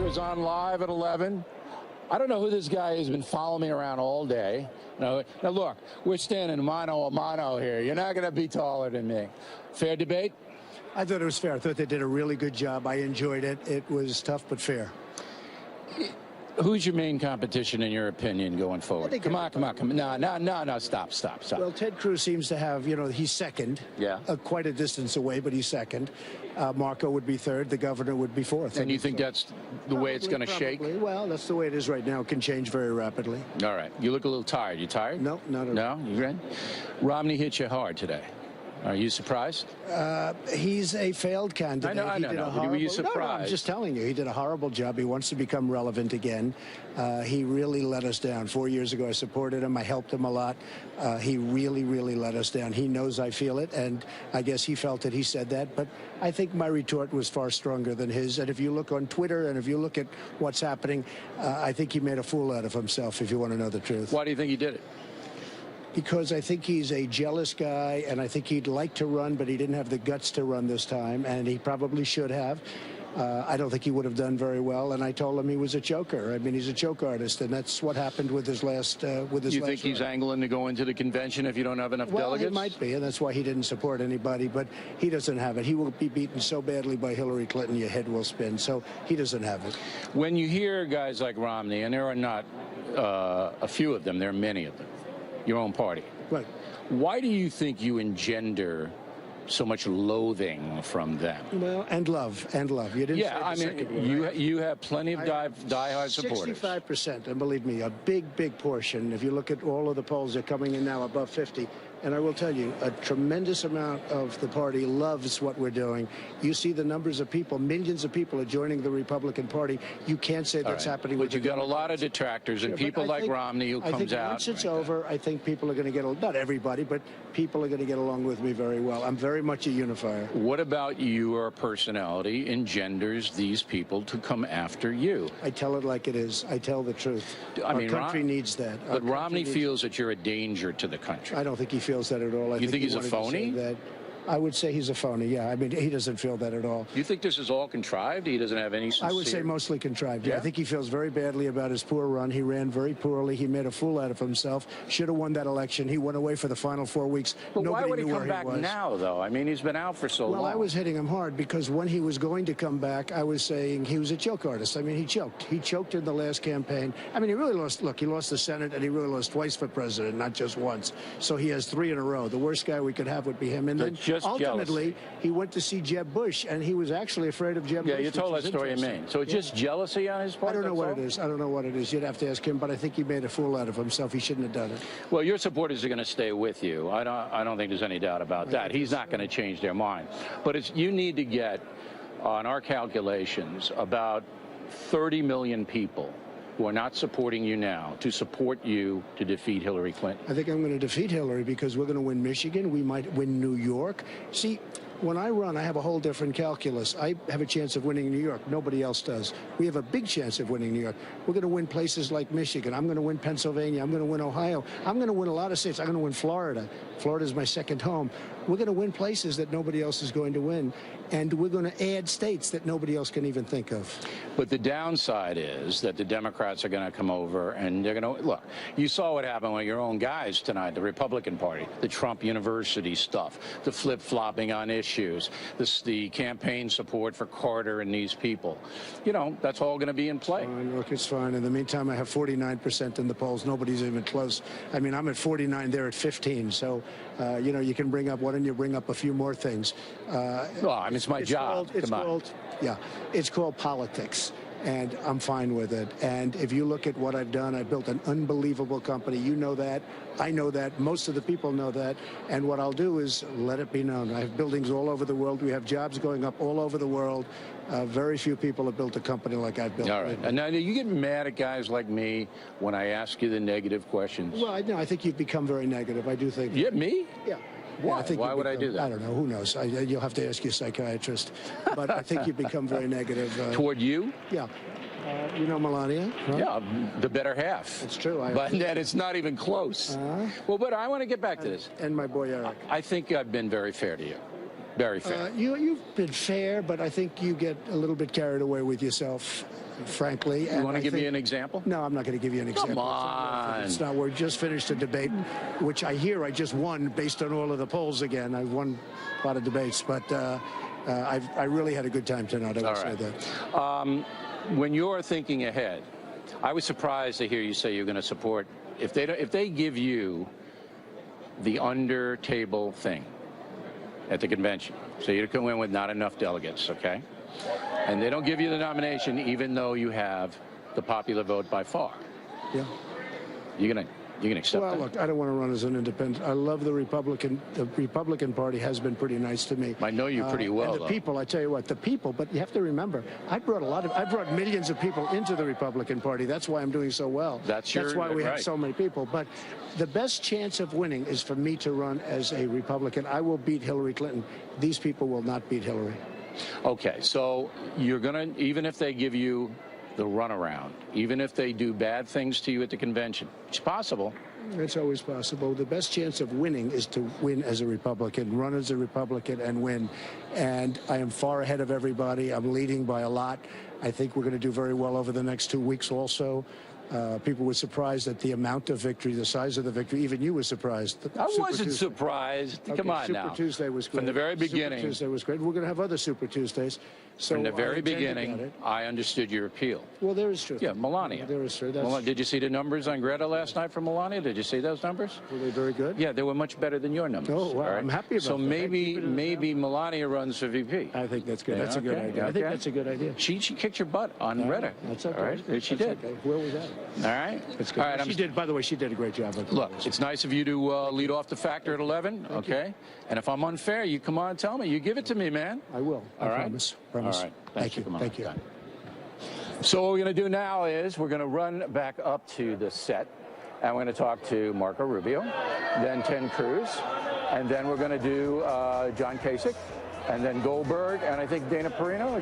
is on live at 11. I don't know who this guy is. Been following me around all day. Now look, we're standing mano a mano here. You're not going to be taller than me. Fair debate? I thought it was fair. I thought they did a really good job. I enjoyed it. It was tough but fair. Who's your main competition, in your opinion, going forward? Come on. No, stop. Well, Ted Cruz seems to have, he's second. Yeah. Quite a distance away, but he's second. Marco would be third. The governor would be fourth. And you think that's the way it's going to shake? Well, that's the way it is right now. It can change very rapidly. All right. You look a little tired. You tired? No, not at all. No? You ready? Romney hit you hard today. Are you surprised? He's a failed candidate. I know. Were you surprised? No, I'm just telling you, he did a horrible job. He wants to become relevant again. He really let us down. 4 years ago, I supported him. I helped him a lot. He really let us down. He knows I feel it, and I guess he felt it. He said that. But I think my retort was far stronger than his. And if you look on Twitter and if you look at what's happening, I think he made a fool out of himself, if you want to know the truth. Why do you think he did it? Because I think he's a jealous guy, and I think he'd like to run, but he didn't have the guts to run this time, and he probably should have. I don't think he would have done very well, and I told him he was a choker. I mean, he's a choke artist, and that's what happened with his last You think he's angling to go into the convention if you don't have enough delegates? Well, he might be, and that's why he didn't support anybody, but he doesn't have it. He will be beaten so badly by Hillary Clinton, your head will spin, so he doesn't have it. When you hear guys like Romney, and there are not a few of them, there are many of them, your own party. Right. Why do you think you engender so much loathing from them? Well, and love. You didn't say I mean, you have plenty of diehard supporters. 65%, and believe me, a big portion. If you look at all of the polls, they're coming in now above 50. And I will tell you, a tremendous amount of the party loves what we're doing. You see the numbers of people, millions of people are joining the Republican Party. You can't say that's happening. But you've got a lot of detractors and people like Romney who comes out. Once it's over, I think people are going to get, not everybody, but people are going to get along with me very well. I'm very much a unifier. What about your personality engenders these people to come after you? I tell it like it is. I tell the truth. Our country needs that. But Romney feels that you're a danger to the country. I don't think he feels that at all. You think he's a phony? I would say he's a phony, yeah. I mean, he doesn't feel that at all. You think this is all contrived? He doesn't have any sincere... I would say mostly contrived, yeah. I think he feels very badly about his poor run. He ran very poorly. He made a fool out of himself. Should have won that election. He went away for the final 4 weeks. But why would he come back now, though? I mean, he's been out for so long. Well, I was hitting him hard because when he was going to come back, I was saying he was a choke artist. I mean, he choked. He choked in the last campaign. I mean, he really lost. Look, he lost the Senate, and he really lost twice for president, not just once. So he has 3 in a row. The worst guy we could have would be him. And then ultimately, he went to see Jeb Bush, and he was actually afraid of Jeb Bush. Yeah, you told that story in Maine. So it's just jealousy on his part? I don't know what it is. I don't know what it is. You'd have to ask him, but I think he made a fool out of himself. He shouldn't have done it. Well, your supporters are going to stay with you. I don't think there's any doubt about that. He's not going to change their mind. But you need to get, on our calculations, about 30 million people who are not supporting you now to support you to defeat Hillary Clinton. I think I'm going to defeat Hillary because we're going to win Michigan. We might win New York. See, when I run, I have a whole different calculus. I have a chance of winning New York. Nobody else does. We have a big chance of winning New York. We're going to win places like Michigan. I'm going to win Pennsylvania. I'm going to win Ohio. I'm going to win a lot of states. I'm going to win Florida. Florida is my second home. We're going to win places that nobody else is going to win. And we're going to add states that nobody else can even think of. But the downside is that the Democrats are going to come over and they're going to, look, you saw what happened with your own guys tonight, the Republican Party, the Trump University stuff, the flip-flopping on issues, the campaign support for Carter and these people. You know, that's all going to be in play. Fine, look, it's fine. In the meantime, I have 49% in the polls. Nobody's even close. I mean, I'm at 49, they're at 15. So, you know, you can bring up, why don't you bring up a few more things? Well, I mean, it's my job. It's called politics, and I'm fine with it. And if you look at what I've done, I built an unbelievable company. You know that. I know that. Most of the people know that. And what I'll do is let it be known. I have buildings all over the world. We have jobs going up all over the world. Very few people have built a company like I've built. All right. And now you get mad at guys like me when I ask you the negative questions. Well, I think you've become very negative. I do think. Yeah, me? Yeah. Why? Why would I do that? I don't know. Who knows? You'll have to ask your psychiatrist. But I think you've become very negative. Toward you? Yeah. You know Melania, right? Yeah, the better half. It's true. But it's not even close. Well, but I want to get back to this. And my boy Eric. I think I've been very fair to you. Very fair. You've been fair, but I think you get a little bit carried away with yourself, frankly. You want to give me an example? No, I'm not going to give you an example. Come on. It's not. We just finished a debate, which I hear I just won based on all of the polls again. I've won a lot of debates, but I really had a good time tonight. I would say that. When you're thinking ahead, I was surprised to hear you say you're going to support, if they give you the under table thing at the convention, so you come in with not enough delegates, okay? And they don't give you the nomination even though you have the popular vote by far. Yeah. You're gonna accept that? Well, look, I don't want to run as an independent. I love the Republican. The Republican Party has been pretty nice to me. I know you pretty well. And the people, I tell you what, the people. But you have to remember, I brought millions of people into the Republican Party. That's why I'm doing so well. That's why we have so many people. But the best chance of winning is for me to run as a Republican. I will beat Hillary Clinton. These people will not beat Hillary. Okay, so you're gonna, even if they give you the runaround, even if they do bad things to you at the convention, it's possible. It's always possible. The best chance of winning is to win as a Republican, run as a Republican, and win. And I am far ahead of everybody. I'm leading by a lot. I think we're going to do very well over the next 2 weeks also. People were surprised at the amount of victory, the size of the victory. Even you were surprised. I wasn't surprised. Okay, Come on Super now. Tuesday was great. From the very beginning. Super Tuesday was great. We're going to have other Super Tuesdays. So from the very beginning, I understood your appeal. Well, there is truth. Yeah, Melania. There is truth. Did you see the numbers on Greta last night from Melania? Did you see those numbers? Were they very good? Yeah, they were much better than your numbers. Oh, wow. Right? I'm happy about that. So maybe Melania runs for VP. I think that's good. Yeah, that's a good idea. I think that's a good idea. She kicked your butt on Reddit. That's okay. All right? She did. Okay. Where was that? All right. That's good. All right, she did. By the way, she did a great job. Look, it's nice of you to lead off the factor at 11, okay? And if I'm unfair, you come on and tell me. You give it to me, man. I will. I promise. All right. Thank you. Thank you. So what we're going to do now is we're going to run back up to the set, and we're going to talk to Marco Rubio, then Ted Cruz, and then we're going to do John Kasich, and then Goldberg, and I think Dana Perino.